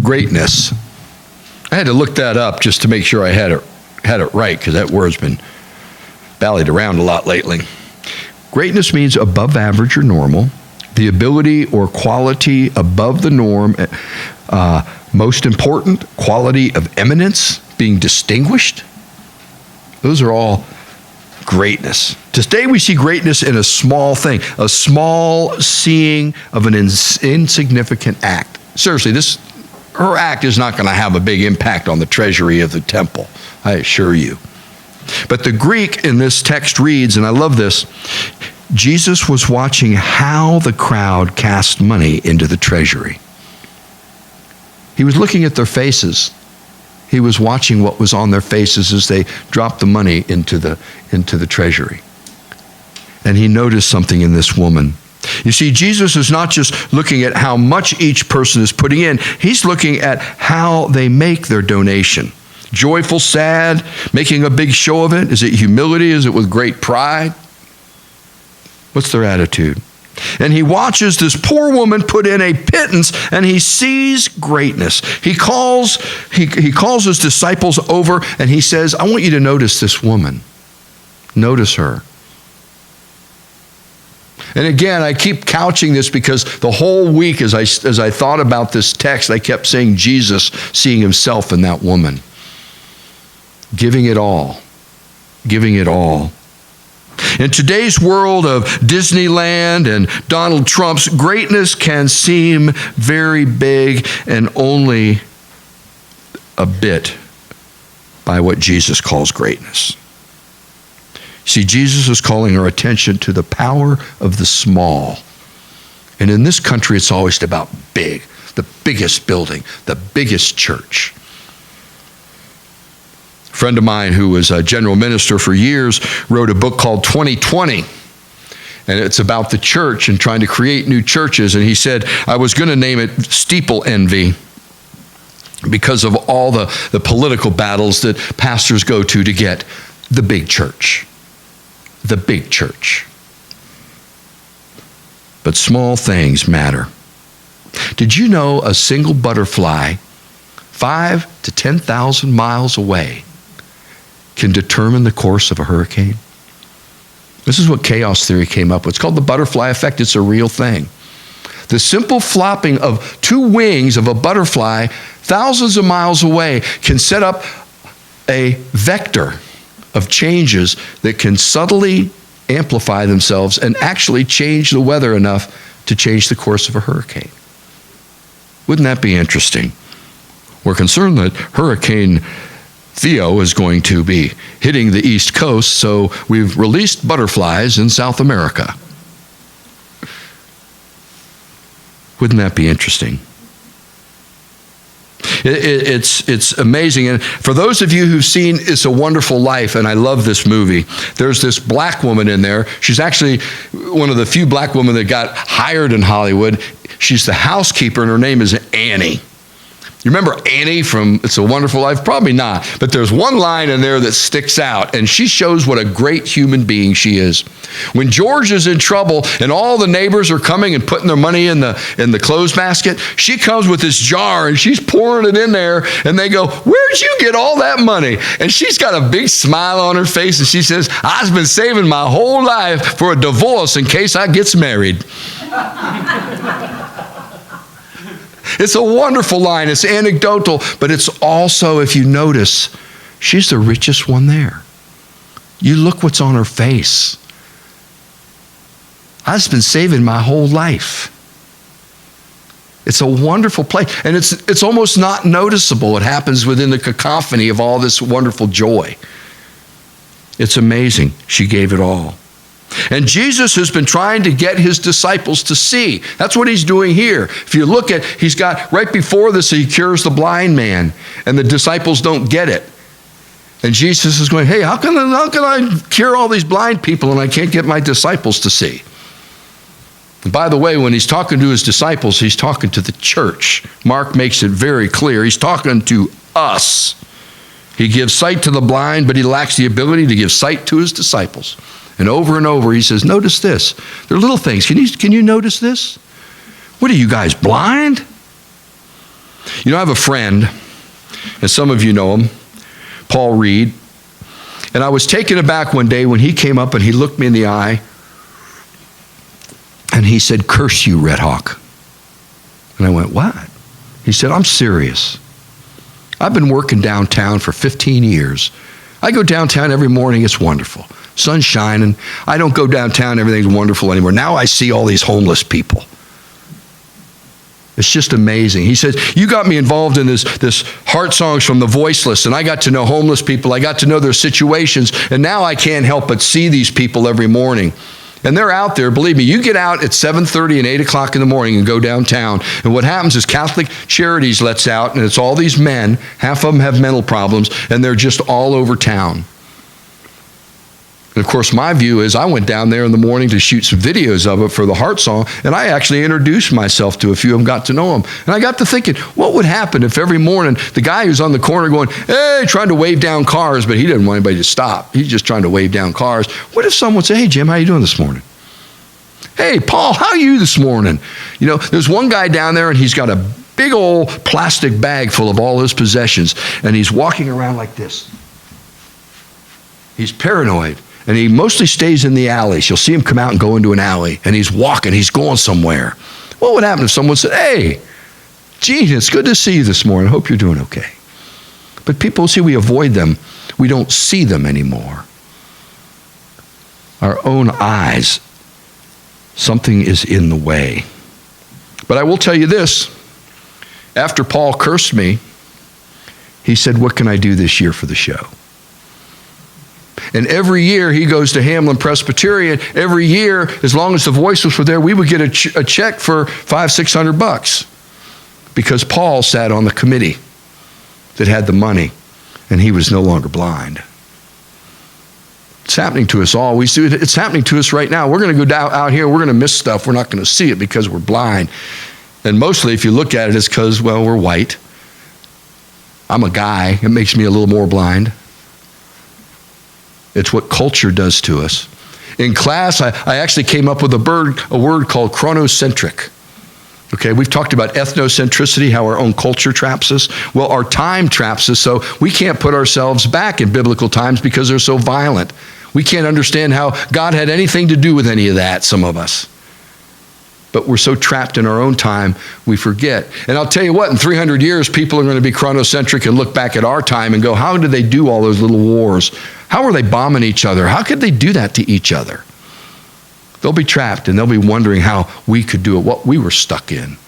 greatness. I had to look that up just to make sure I had it right, because that word's been ballied around a lot lately. Greatness means above average or normal, the ability or quality above the norm, most important, quality of eminence, being distinguished. Those are all greatness. Today we see greatness in a small thing, a small seeing of an insignificant act. Seriously, her act is not going to have a big impact on the treasury of the temple, I assure you. But the Greek in this text reads, and I love this, Jesus was watching how the crowd cast money into the treasury. He was looking at their faces. He was watching what was on their faces as they dropped the money into the treasury. And he noticed something in this woman. You see, Jesus is not just looking at how much each person is putting in. He's looking at how they make their donation. Joyful, sad, making a big show of it? Is it humility? Is it with great pride? What's their attitude? And he watches this poor woman put in a pittance, and he sees greatness. He calls his disciples over, and he says, I want you to notice this woman. Notice her. And again, I keep couching this because the whole week as I thought about this text, I kept saying Jesus seeing himself in that woman. Giving it all. Giving it all. In today's world of Disneyland and Donald Trump's, greatness can seem very big and only a bit by what Jesus calls greatness. See, Jesus is calling our attention to the power of the small. And in this country, it's always about big, the biggest building, the biggest church. A friend of mine who was a general minister for years wrote a book called 2020. And it's about the church and trying to create new churches. And he said, I was going to name it Steeple Envy because of all the political battles that pastors go to get the big church. The big church. But small things matter. Did you know a single butterfly 5,000 to 10,000 miles away can determine the course of a hurricane? This is what chaos theory came up with. It's called the butterfly effect. It's a real thing. The simple flopping of two wings of a butterfly thousands of miles away can set up a vector of changes that can subtly amplify themselves and actually change the weather enough to change the course of a hurricane. Wouldn't that be interesting? We're concerned that Hurricane Theo is going to be hitting the East Coast, so we've released butterflies in South America. Wouldn't that be interesting? It's amazing. And for those of you who've seen It's a Wonderful Life, and I love this movie, there's this black woman in there. She's actually one of the few black women that got hired in Hollywood. She's the housekeeper, and her name is Annie. You remember Annie from It's a Wonderful Life? Probably not. But there's one line in there that sticks out, and she shows what a great human being she is. When George is in trouble and all the neighbors are coming and putting their money in the clothes basket, she comes with this jar and she's pouring it in there, and they go, "Where'd you get all that money?" And she's got a big smile on her face, and she says, "I've been saving my whole life for a divorce in case I gets married." It's a wonderful line. It's anecdotal, but it's also, if you notice, she's the richest one there. You look what's on her face. I've just been saving my whole life. It's a wonderful place, and it's almost not noticeable. It happens within the cacophony of all this wonderful joy. It's amazing. She gave it all. And Jesus has been trying to get his disciples to see. That's what he's doing here. If you look at, he's got, right before this, he cures the blind man, and the disciples don't get it. And Jesus is going, hey, how can I cure all these blind people and I can't get my disciples to see? And by the way, when he's talking to his disciples, he's talking to the church. Mark makes it very clear. He's talking to us. He gives sight to the blind, but he lacks the ability to give sight to his disciples. And over, he says, notice this. They're little things. Can you notice this? What are you guys, blind? You know, I have a friend, and some of you know him, Paul Reed. And I was taken aback one day when he came up and he looked me in the eye and he said, "Curse you, Red Hawk." And I went, "What?" He said, "I'm serious. I've been working downtown for 15 years. I go downtown every morning. It's wonderful. Sun's shining. I don't go downtown. Everything's wonderful anymore. Now I see all these homeless people. It's just amazing." He said, "You got me involved in this Heart Songs from the Voiceless, and I got to know homeless people. I got to know their situations, and now I can't help but see these people every morning. And they're out there, believe me. You get out at 7:30 and 8 o'clock in the morning and go downtown, and what happens is Catholic Charities lets out, and it's all these men, half of them have mental problems, and they're just all over town. And of course, my view is I went down there in the morning to shoot some videos of it for the Heart Song, and I actually introduced myself to a few of them, got to know them. And I got to thinking, what would happen if every morning the guy who's on the corner going, "Hey," trying to wave down cars, but he didn't want anybody to stop. He's just trying to wave down cars. What if someone said, "Hey, Jim, how you doing this morning? Hey, Paul, how are you this morning?" You know, there's one guy down there, and he's got a big old plastic bag full of all his possessions, and he's walking around like this. He's paranoid. And he mostly stays in the alleys. You'll see him come out and go into an alley, and he's walking, he's going somewhere. What would happen if someone said, "Hey, Gene, it's good to see you this morning. I hope you're doing okay." But people, see, we avoid them. We don't see them anymore. Our own eyes, something is in the way. But I will tell you this. After Paul cursed me, he said, "What can I do this year for the show?" And every year he goes to Hamlin Presbyterian. Every year, as long as the Voiceless were there, we would get a check for $500-600 because Paul sat on the committee that had the money, and he was no longer blind. It's happening to us all. We see it. It's happening to us right now. We're going to go out here. We're going to miss stuff. We're not going to see it because we're blind. And mostly, if you look at it, it's because, well, we're white. I'm a guy. It makes me a little more blind. It's what culture does to us. In class, I actually came up with a word called chronocentric. Okay, we've talked about ethnocentricity, how our own culture traps us. Well, our time traps us, so we can't put ourselves back in biblical times because they're so violent. We can't understand how God had anything to do with any of that, some of us. But we're so trapped in our own time, we forget. And I'll tell you what, in 300 years, people are going to be chronocentric and look back at our time and go, how did they do all those little wars? How were they bombing each other? How could they do that to each other? They'll be trapped, and they'll be wondering how we could do it, what we were stuck in.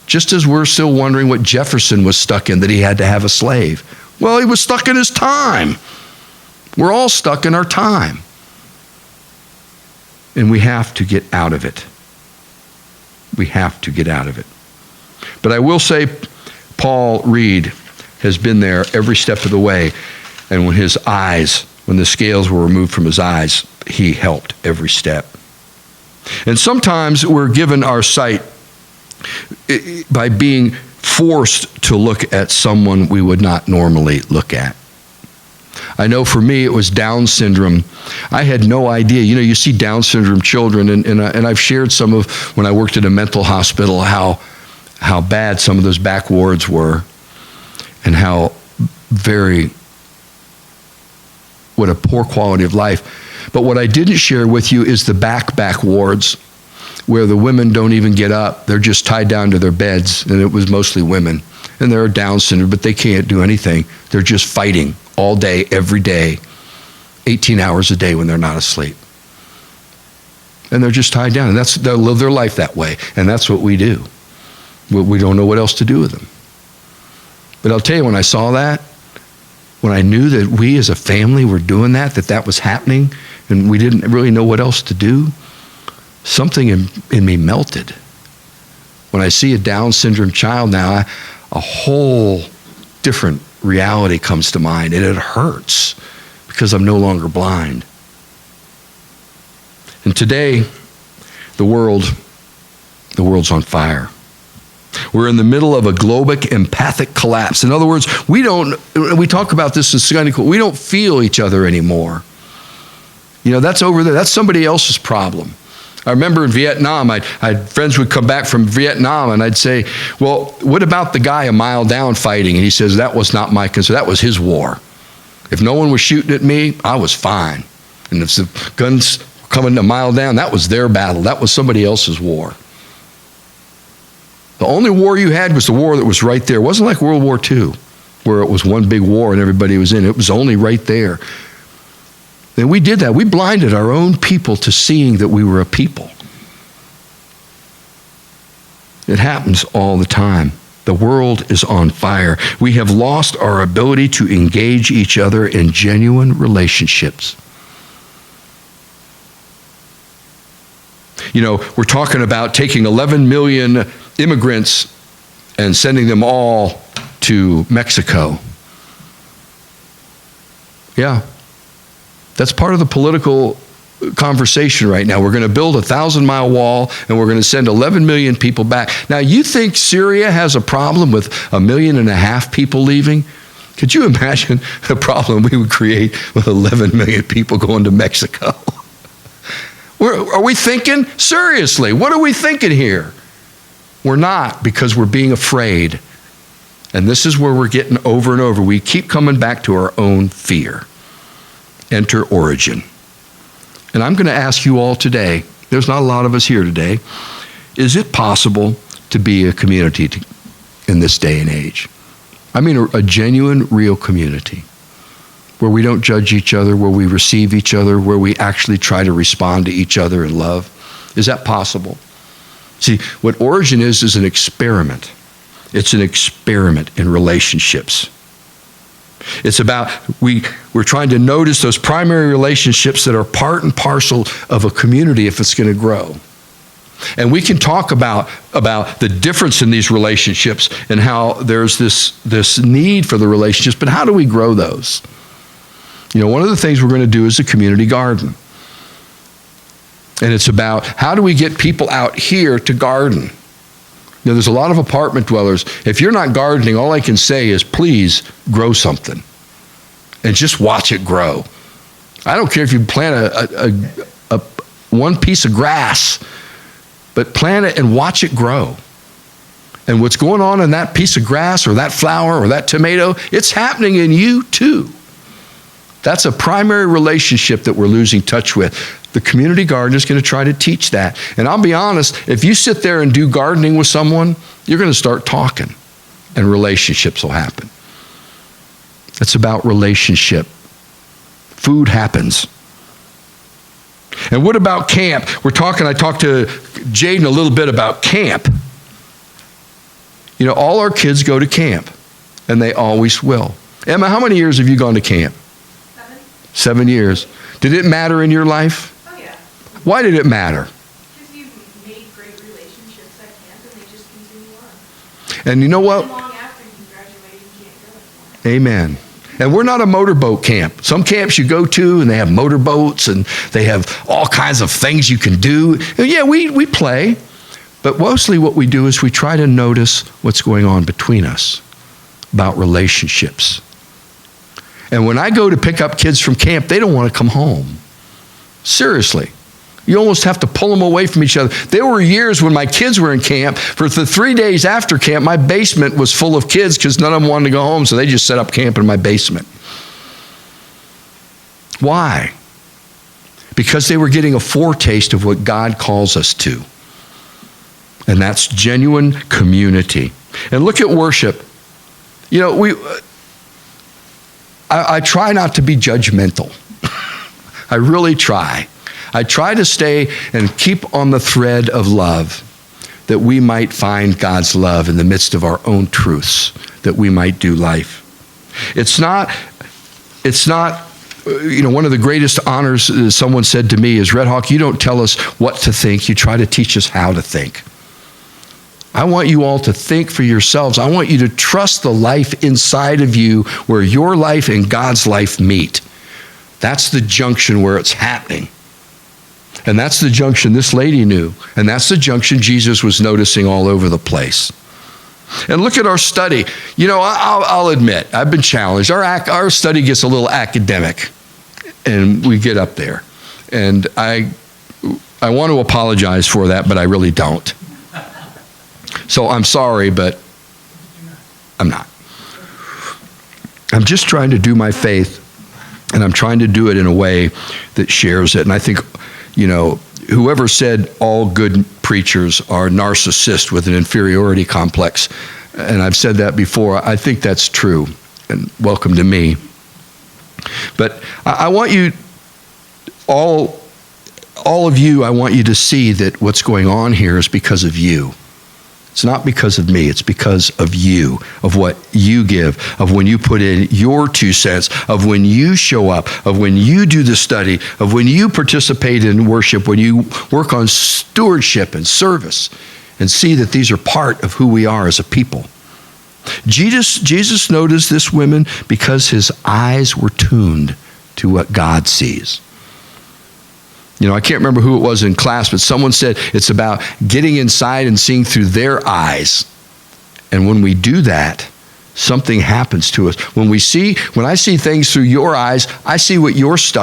Just as we're still wondering what Jefferson was stuck in, that he had to have a slave. Well, he was stuck in his time. We're all stuck in our time. And we have to get out of it. We have to get out of it. But I will say, Paul Reed has been there every step of the way. And when the scales were removed from his eyes, he helped every step. And sometimes we're given our sight by being forced to look at someone we would not normally look at. I know for me, it was Down syndrome. I had no idea. You know, you see Down syndrome children, and I've shared some of when I worked at a mental hospital how bad some of those back wards were, and how what a poor quality of life. But what I didn't share with you is the back wards, where the women don't even get up. They're just tied down to their beds, and it was mostly women. And they're Down syndrome, but they can't do anything. They're just fighting all day, every day, 18 hours a day when they're not asleep. And they're just tied down, and they'll live their life that way, and that's what we do. We don't know what else to do with them. But I'll tell you, when I saw that, when I knew that we as a family were doing that was happening, and we didn't really know what else to do, something in me melted. When I see a Down syndrome child now, a whole different reality comes to mind, and it hurts because I'm no longer blind. And today, the world's on fire. We're in the middle of a globic empathic collapse. In other words, we talk about this as kind of cool. We don't feel each other anymore. You know, that's over there. That's somebody else's problem. I remember in Vietnam, I had friends would come back from Vietnam, and I'd say, well, what about the guy a mile down fighting? And he says, that was not my concern. That was his war. If no one was shooting at me, I was fine. And if the guns were coming a mile down, that was their battle. That was somebody else's war. The only war you had was the war that was right there. It wasn't like World War II, where it was one big war and everybody was in it. It was only right there. And we did that. We blinded our own people to seeing that we were a people. It happens all the time. The world is on fire. We have lost our ability to engage each other in genuine relationships. You know, we're talking about taking 11 million immigrants and sending them all to Mexico. Yeah. That's part of the political conversation right now. We're going to build a 1,000-mile wall, and we're going to send 11 million people back. Now, you think Syria has a problem with 1.5 million people leaving? Could you imagine the problem we would create with 11 million people going to Mexico? Are we thinking? Seriously, what are we thinking here? We're not, because we're being afraid. And this is where we're getting over and over. We keep coming back to our own fear. Enter Origen. And I'm going to ask you all today, there's not a lot of us here today, is it possible to be a community in this day and age? I mean a genuine, real community where we don't judge each other, where we receive each other, where we actually try to respond to each other in love. Is that possible? See, what Origen is an experiment. It's an experiment in relationships. It's about, we're trying to notice those primary relationships that are part and parcel of a community if it's going to grow. And we can talk about the difference in these relationships and how there's this need for the relationships, but how do we grow those? You know, one of the things we're going to do is a community garden. And it's about how do we get people out here to garden? You know, there's a lot of apartment dwellers. If you're not gardening, all I can say is please grow something and just watch it grow. I don't care if you plant a one piece of grass, but plant it and watch it grow. And what's going on in that piece of grass or that flower or that tomato, it's happening in you too. That's a primary relationship that we're losing touch with. The community garden is going to try to teach that. And I'll be honest, if you sit there and do gardening with someone, you're going to start talking and relationships will happen. It's about relationship. Food happens. And what about camp? I talked to Jaden a little bit about camp. You know, all our kids go to camp, and they always will. Emma, how many years have you gone to camp? 7 years. Did it matter in your life? Oh, yeah. Why did it matter? Because you've made great relationships at camp, and they just continue on. And you know what? And long after you graduate, you can't go anymore. Amen. And we're not a motorboat camp. Some camps you go to, and they have motorboats, and they have all kinds of things you can do. And yeah, we play. But mostly what we do is we try to notice what's going on between us about relationships. And when I go to pick up kids from camp, they don't want to come home. Seriously. You almost have to pull them away from each other. There were years when my kids were in camp. For the 3 days after camp, my basement was full of kids because none of them wanted to go home, so they just set up camp in my basement. Why? Because they were getting a foretaste of what God calls us to. And that's genuine community. And look at worship. You know, I try not to be judgmental. I really try. I try to stay and keep on the thread of love, that we might find God's love in the midst of our own truths, that we might do life. It's not, you know, one of the greatest honors someone said to me is, Red Hawk, you don't tell us what to think, you try to teach us how to think. I want you all to think for yourselves. I want you to trust the life inside of you where your life and God's life meet. That's the junction where it's happening. And that's the junction this lady knew. And that's the junction Jesus was noticing all over the place. And look at our study. You know, I'll admit, I've been challenged. Our study gets a little academic, and we get up there. And I I want to apologize for that, but I really don't. So I'm sorry, but I'm not. I'm just trying to do my faith, and I'm trying to do it in a way that shares it. And I think, whoever said all good preachers are narcissists with an inferiority complex, and I've said that before, I think that's true, and welcome to me. But I want you, all of you, I want you to see that what's going on here is because of you. It's not because of me. It's because of you, of what you give, of when you put in your 2 cents, of when you show up, of when you do the study, of when you participate in worship, when you work on stewardship and service, and see that these are part of who we are as a people. Jesus noticed this woman because his eyes were tuned to what God sees. I can't remember who it was in class, but someone said it's about getting inside and seeing through their eyes. And when we do that, something happens to us. When I see things through your eyes, I see what you're stuck